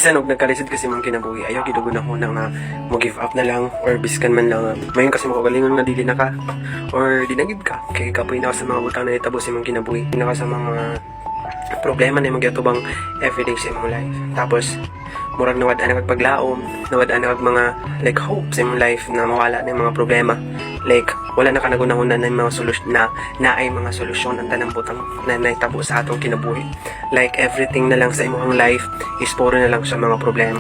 Bisan og nagkalisod kasi man kinabuhi, ayaw gidugo na ko nga mo give up na lang or biskan man lang. Mayon kasi makagalingon nga dili na ka or di na gid ka. Kay kapoy na ka sa mga butang na itabo sa imong kinabuhi. Di na ka sa mga problema na imong giatubang everyday sa imong life. Tapos murag nawad-an na kag paglaom, nawad-an na kag mga like hope sa imong life na mawala na yung mga problema. Like wala na ka nagunahuna na mga solusyon na naay mga solusyon ang tanang butang na naitabo sa atong kinabuhi. Like everything na lang sa imong life is puro na lang sa mga problema.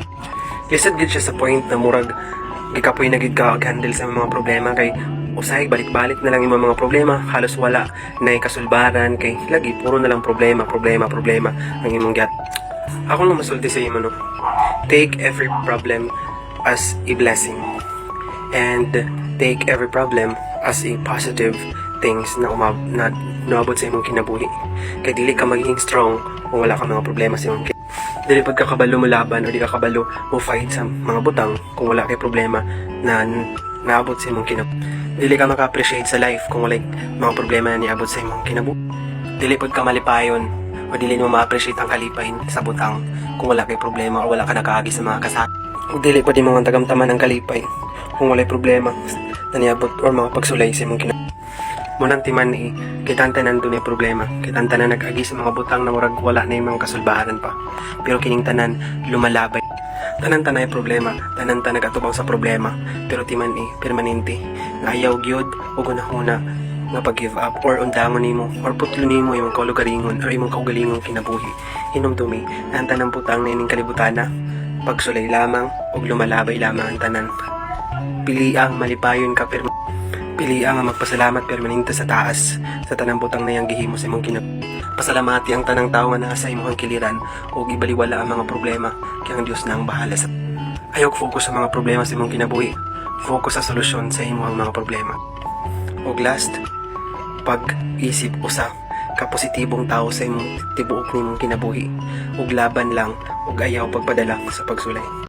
Lisod gid siya sa point na murag gikapoy na gid ka handle sa mga problema kay usahay balik-balik na lang yung mga problema, halos wala na kasulbaran kay lagi puro na lang problema ang imong gat. Ako lang masulti sa imo no. Take every problem as a blessing and take every problem as a positive things na naabot sa imong kinabuhi. Kay dili ka magiging strong kung wala ka mga problema sa imong dili pag kakabalo mo laban o di kakabalo mo fight sa mga butang kung wala kay problema na naabot sa imong kinabuhi. Dili ka maka-appreciate sa life kung wala mga problema na niabot sa imong kinabuhi. Dili pag ka malipayon o dili mo ma-appreciate ang kalipayin sa butang kung wala kay problema o wala ka nakaagi sa mga kasama. O dili pa di mo tagamtaman ang kalipay kung walay problema na niabot or mga pagsulay sa imong kinabuhi. Munang timan kitantanan doon ay problema. Kitantanan nag-agi sa mga butang na murag wala na yung mga kasulbaharan pa. Pero kining tanan lumalabay. Tanan-tanay problema, tanan-tanay nagatubang sa problema. Pero timan permanente. Nga ayaw gyud o gunahuna nga pag-give up or undangon nimo or putlo nimo yung kalugaringon or imong kaugalingong kinabuhi. Hinumdumi na ang tanang butang na ining kalibutana. Pagsulay lamang o lumalabay lamang ang tanan. Pili ang malipayon ka pero pili ang magpasalamat permanente sa taas sa tanang butang na yang gihimo sa imong pasalamati ang tanang tao nga nasa imong kiliran o ibaliwala ang mga problema kay ang Dios na ang bahala sa ayok focus sa mga problema sa imong kinabuhi, focus sa solusyon sa imong mga problema. Og last, pag-isip usa ka positibong tao sa imong tibuok nimong kinabuhi ug laban lang ug ayaw pagpadala sa pagsulay.